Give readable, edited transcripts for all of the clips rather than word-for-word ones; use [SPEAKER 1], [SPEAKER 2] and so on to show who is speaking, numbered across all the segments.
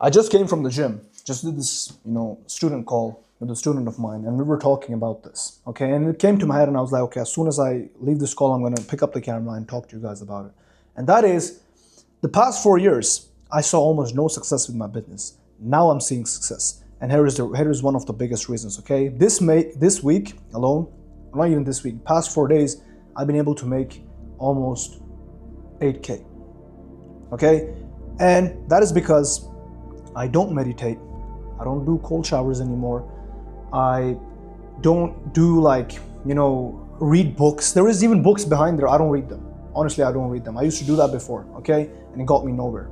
[SPEAKER 1] I just came from the gym, just did this, student call with a student of mine, and we were talking about this, okay? And it came to my head, and I was like, okay, as soon as I leave this call, I'm gonna pick up the camera and talk to you guys about it. And that is, the past 4 years, I saw almost no success with my business. Now I'm seeing success, and here is one of the biggest reasons, okay? This week alone, not even this week, past 4 days, I've been able to make almost 8K, okay? And that is because I don't meditate. I don't do cold showers anymore. I don't do read books. There is even books behind there. I don't read them. Honestly, I don't read them. I used to do that before, okay? And it got me nowhere.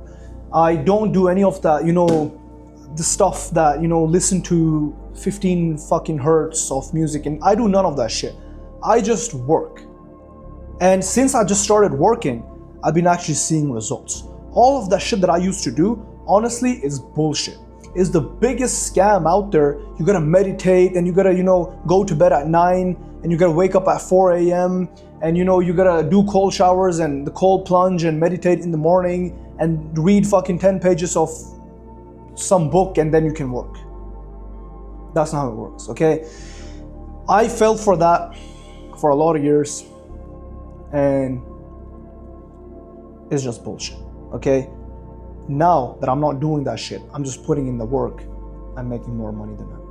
[SPEAKER 1] I don't do any of that, the stuff that, listen to 15 fucking hertz of music. And I do none of that shit. I just work. And since I just started working, I've been actually seeing results. All of that shit that I used to do, honestly, is bullshit. It's the biggest scam out there. You gotta meditate and you gotta, go to bed at 9 and you gotta wake up at 4 a.m. and you gotta do cold showers and the cold plunge and meditate in the morning and read fucking 10 pages of some book and then you can work. That's not how it works, okay? I fell for that for a lot of years and it's just bullshit, okay? Now that I'm not doing that shit, I'm just putting in the work, I'm making more money than ever.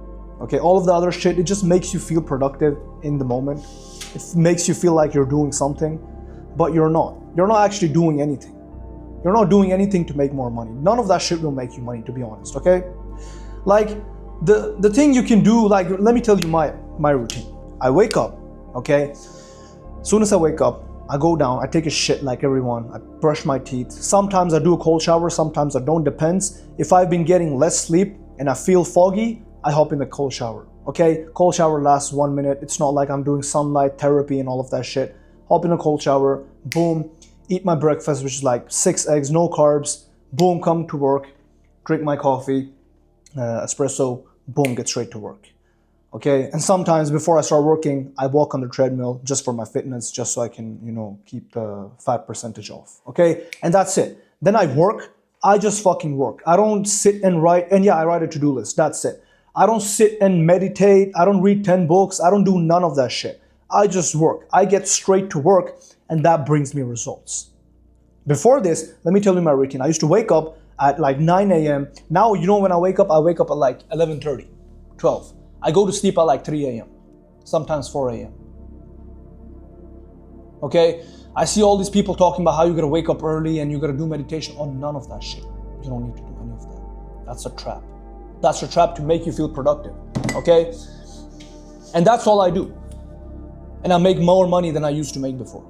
[SPEAKER 1] Okay, all of the other shit, it just makes you feel productive in the moment. It makes you feel like you're doing something, but you're not. You're not actually doing anything. You're not doing anything to make more money. None of that shit will make you money, to be honest, okay? Like, the thing you can do, like, let me tell you my routine. I wake up, okay? As soon as I wake up, I go down, I take a shit like everyone, I brush my teeth. Sometimes I do a cold shower, sometimes I don't, depends. If I've been getting less sleep and I feel foggy, I hop in the cold shower, okay? Cold shower lasts 1 minute. It's not like I'm doing sunlight therapy and all of that shit. Hop in a cold shower, boom, eat my breakfast, which is like 6 eggs, no carbs, boom, come to work, drink my coffee, espresso, boom, get straight to work. Okay, and sometimes before I start working, I walk on the treadmill just for my fitness, just so I can, keep the fat percentage off. Okay, and that's it. Then I work. I just fucking work. I don't sit and write. And yeah, I write a to-do list. That's it. I don't sit and meditate. I don't read 10 books. I don't do none of that shit. I just work. I get straight to work, and that brings me results. Before this, let me tell you my routine. I used to wake up at like 9 a.m. Now, when I wake up at like 11:30, 12. I go to sleep at like 3 a.m., sometimes 4 a.m. Okay? I see all these people talking about how you gotta wake up early and you gotta do meditation. Oh, none of that shit. You don't need to do any of that. That's a trap. That's a trap to make you feel productive. Okay? And that's all I do. And I make more money than I used to make before.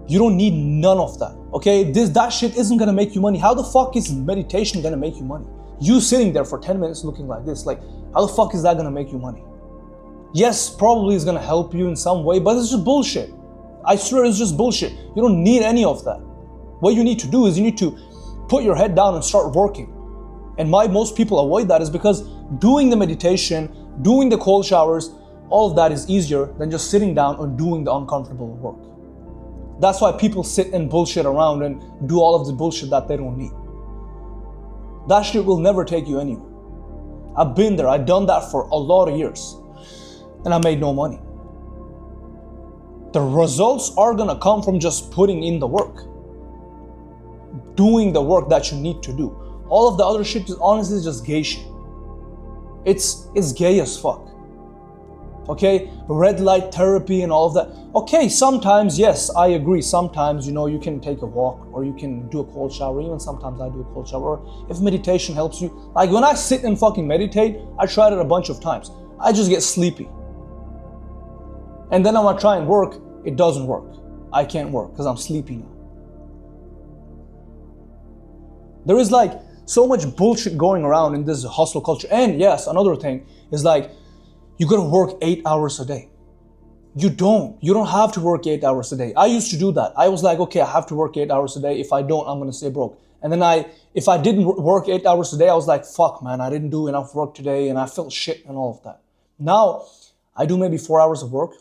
[SPEAKER 1] You don't need none of that. Okay? That shit isn't gonna make you money. How the fuck is meditation gonna make you money? You sitting there for 10 minutes looking like this, like, how the fuck is that gonna make you money? Yes, probably it's gonna help you in some way, but it's just bullshit. I swear it's just bullshit. You don't need any of that. What you need to do is you need to put your head down and start working. And why most people avoid that is because doing the meditation, doing the cold showers, all of that is easier than just sitting down and doing the uncomfortable work. That's why people sit and bullshit around and do all of the bullshit that they don't need. That shit will never take you anywhere. I've been there. I've done that for a lot of years. And I made no money. The results are gonna come from just putting in the work. Doing the work that you need to do. All of the other shit is honestly just gay shit. It's gay as fuck. Okay? Red light therapy and all of that. Okay, sometimes, yes, I agree. Sometimes, you can take a walk or you can do a cold shower. Even sometimes I do a cold shower. Or if meditation helps you. Like when I sit and fucking meditate, I tried it a bunch of times. I just get sleepy. And then when I try and work, it doesn't work. I can't work because I'm sleepy now. There is like so much bullshit going around in this hustle culture. And yes, another thing is like, you gotta work 8 hours a day. You don't have to work 8 hours a day. I used to do that. I was like, okay, I have to work 8 hours a day. If I don't, I'm gonna stay broke. And then if I didn't work 8 hours a day, I was like, fuck man, I didn't do enough work today and I felt shit and all of that. Now, I do maybe 4 hours of work,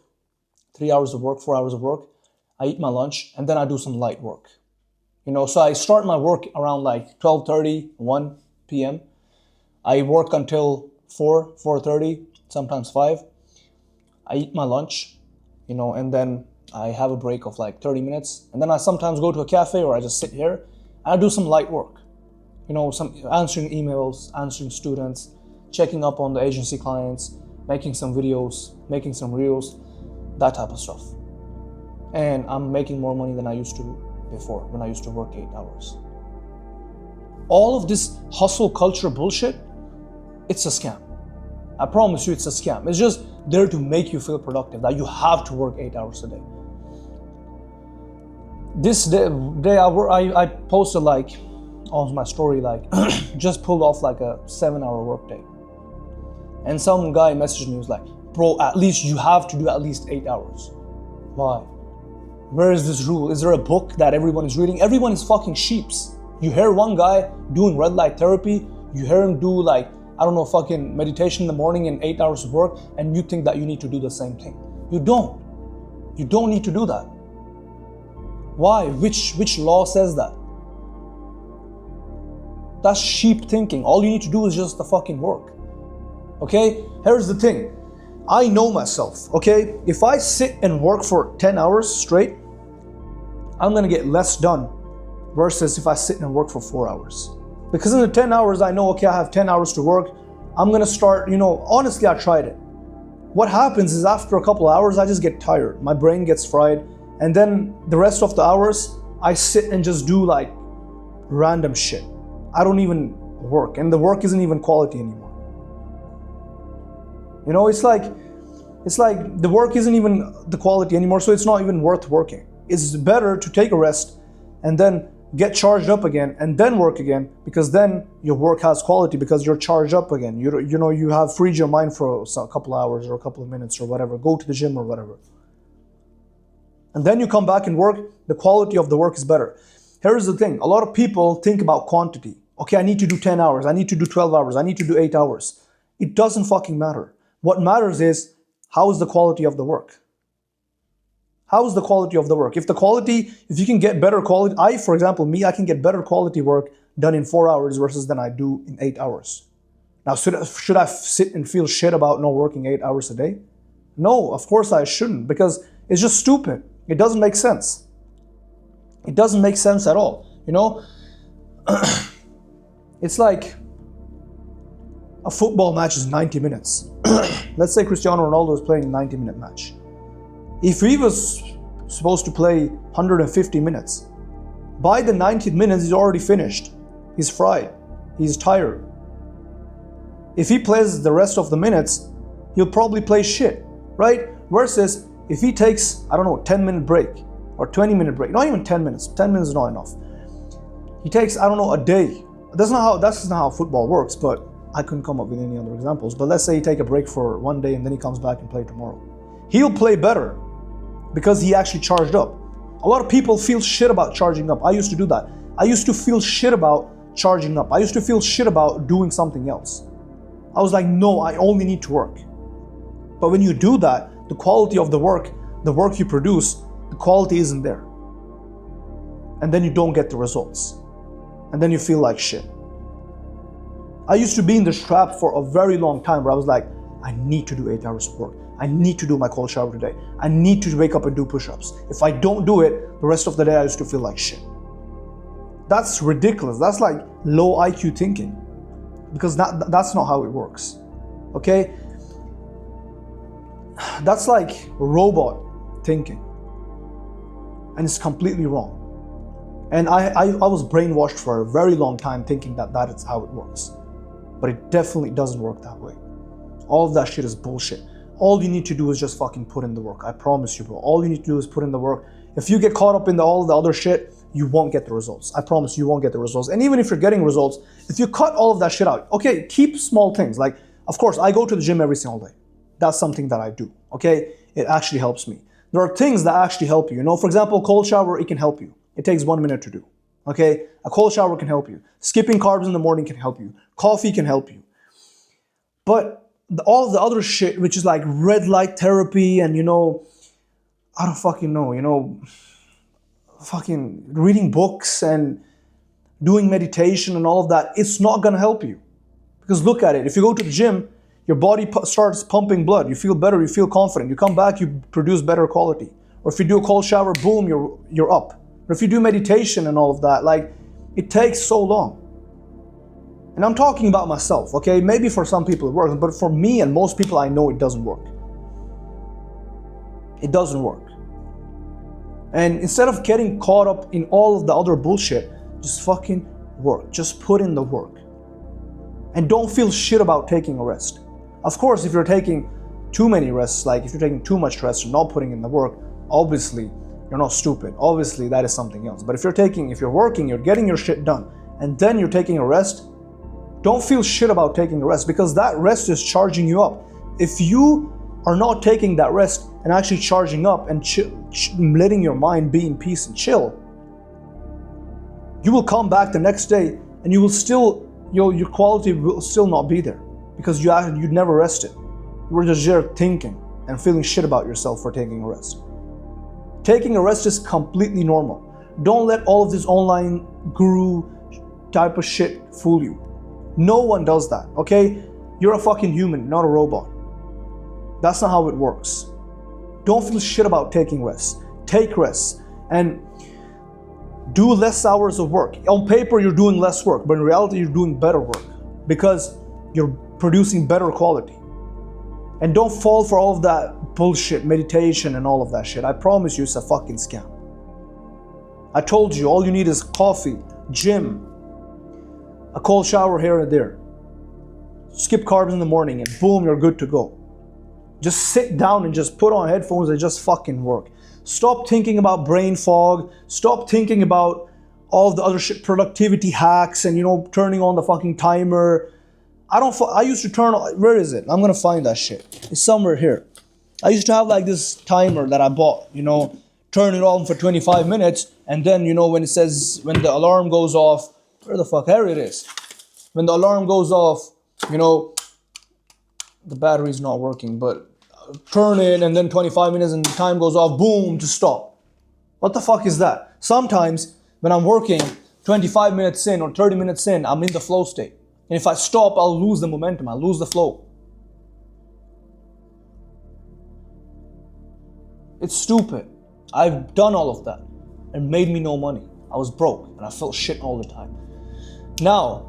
[SPEAKER 1] 3 hours of work, 4 hours of work. I eat my lunch and then I do some light work. So I start my work around like 12:30, 1 p.m. I work until 4, 4:30, sometimes 5. I eat my lunch, and then I have a break of like 30 minutes. And then I sometimes go to a cafe or I just sit here and I do some light work. Some answering emails, answering students, checking up on the agency clients, making some videos, making some reels, that type of stuff. And I'm making more money than I used to before, when I used to work 8 hours. All of this hustle culture bullshit, it's a scam. I promise you it's a scam. It's just there to make you feel productive, that you have to work 8 hours a day. This day I posted on my story, just pulled off like a 7-hour workday. And some guy messaged me, he was like, bro, at least you have to do at least 8 hours. Why? Where is this rule? Is there a book that everyone is reading? Everyone is fucking sheeps. You hear one guy doing red light therapy, you hear him do fucking meditation in the morning and 8 hours of work, and you think that you need to do the same thing. You don't. You don't need to do that. Why? Which law says that? That's sheep thinking. All you need to do is just the fucking work. Okay? Here's the thing. I know myself, okay? If I sit and work for 10 hours straight, I'm gonna get less done versus if I sit and work for 4 hours. Because in the 10 hours, I know, okay, I have 10 hours to work. I'm gonna start, honestly, I tried it. What happens is after a couple of hours, I just get tired. My brain gets fried. And then the rest of the hours, I sit and just do random shit. I don't even work. And the work isn't even quality anymore. It's like the work isn't even the quality anymore, so it's not even worth working. It's better to take a rest and then get charged up again and then work again, because then your work has quality because you're charged up again. You have freed your mind for a couple hours or a couple of minutes or whatever. Go to the gym or whatever. And then you come back and work, the quality of the work is better. Here's the thing. A lot of people think about quantity. Okay, I need to do 10 hours. I need to do 12 hours. I need to do 8 hours. It doesn't fucking matter. What matters is, how is the quality of the work? How is the quality of the work? If you can get better quality, for example, I can get better quality work done in 4 hours versus than I do in 8 hours. Now, should I sit and feel shit about not working 8 hours a day? No, of course I shouldn't, because it's just stupid. It doesn't make sense. It doesn't make sense at all. It's like a football match is 90 minutes. Let's say Cristiano Ronaldo is playing a 90-minute match. If he was supposed to play 150 minutes, by the 90th minute, he's already finished. He's fried. He's tired. If he plays the rest of the minutes, he'll probably play shit, right? Versus if he takes, 10-minute break or 20-minute break, not even 10 minutes. 10 minutes is not enough. He takes, a day. That's not how football works, but I couldn't come up with any other examples. But let's say he take a break for one day and then he comes back and play tomorrow. He'll play better because he actually charged up. A lot of people feel shit about charging up. I used to do that. I used to feel shit about charging up. I used to feel shit about doing something else. I was like, no, I only need to work. But when you do that, the quality of the work you produce, the quality isn't there. And then you don't get the results. And then you feel like shit. I used to be in this trap for a very long time where I was like, I need to do 8 hours of work. I need to do my cold shower today. I need to wake up and do push-ups. If I don't do it, the rest of the day I used to feel like shit. That's ridiculous. That's like low IQ thinking. Because that's not how it works. Okay? That's like robot thinking. And it's completely wrong. And I was brainwashed for a very long time thinking that is how it works. But it definitely doesn't work that way. All of that shit is bullshit. All you need to do is just fucking put in the work. I promise you, bro. All you need to do is put in the work. If you get caught up in all the other shit, you won't get the results. I promise you won't get the results. And even if you're getting results, if you cut all of that shit out, okay, keep small things. Like, of course, I go to the gym every single day. That's something that I do, okay? It actually helps me. There are things that actually help you. For example, cold shower, it can help you. It takes 1 minute to do, okay? A cold shower can help you. Skipping carbs in the morning can help you. Coffee can help you. But all of the other shit, which is like red light therapy and, I don't fucking know, fucking reading books and doing meditation and all of that, it's not gonna help you. Because look at it, if you go to the gym, your body starts pumping blood, you feel better, you feel confident, you come back, you produce better quality. Or if you do a cold shower, boom, you're up. Or if you do meditation and all of that, like, it takes so long. And I'm talking about myself, okay? Maybe for some people it works, but for me and most people I know, it doesn't work. It doesn't work. And instead of getting caught up in all of the other bullshit, just fucking work. Just put in the work. And don't feel shit about taking a rest. Of course, if you're taking too many rests, like if you're taking too much rest and not putting in the work, obviously you're not stupid. Obviously that is something else. But if you're working, you're getting your shit done, and then you're taking a rest, don't feel shit about taking a rest, because that rest is charging you up. If you are not taking that rest and actually charging up and letting your mind be in peace and chill, you will come back the next day and you will still, your quality will still not be there, because you never rested. You were just there thinking and feeling shit about yourself for taking a rest. Taking a rest is completely normal. Don't let all of this online guru type of shit fool you. No one does that, okay? You're a fucking human, not a robot. That's not how it works. Don't feel shit about taking rest. Take rest and do less hours of work. On paper, you're doing less work, but in reality, you're doing better work because you're producing better quality. And don't fall for all of that bullshit, meditation and all of that shit. I promise you, it's a fucking scam. I told you, all you need is coffee, gym, a cold shower here and there. Skip carbs in the morning and boom, you're good to go. Just sit down and just put on headphones and just fucking work. Stop thinking about brain fog. Stop thinking about all the other shit, productivity hacks and, turning on the fucking timer. I used to turn on, where is it? I'm gonna find that shit. It's somewhere here. I used to have like this timer that I bought, turn it on for 25 minutes. And then, when the alarm goes off, where the fuck, here it is. When the alarm goes off, the battery's not working, but turn it and then 25 minutes and the time goes off, boom, to stop. What the fuck is that? Sometimes when I'm working 25 minutes in or 30 minutes in, I'm in the flow state. And if I stop, I'll lose the momentum, I'll lose the flow. It's stupid. I've done all of that and made me no money. I was broke and I felt shit all the time. Now,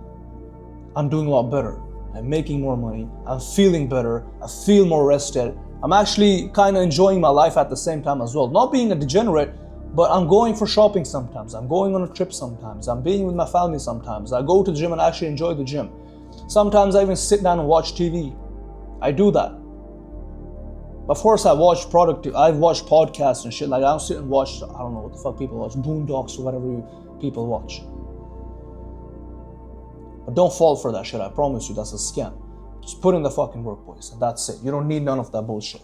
[SPEAKER 1] I'm doing a lot better. I'm making more money. I'm feeling better. I feel more rested. I'm actually kind of enjoying my life at the same time as well. Not being a degenerate, but I'm going for shopping sometimes. I'm going on a trip sometimes. I'm being with my family sometimes. I go to the gym and actually enjoy the gym. Sometimes I even sit down and watch TV. I do that. Of course, I've watched podcasts and shit. Like, I don't sit and watch, I don't know what the fuck people watch, Boondocks or whatever people watch. But don't fall for that shit, I promise you, that's a scam. Just put in the fucking work, boys, and that's it. You don't need none of that bullshit.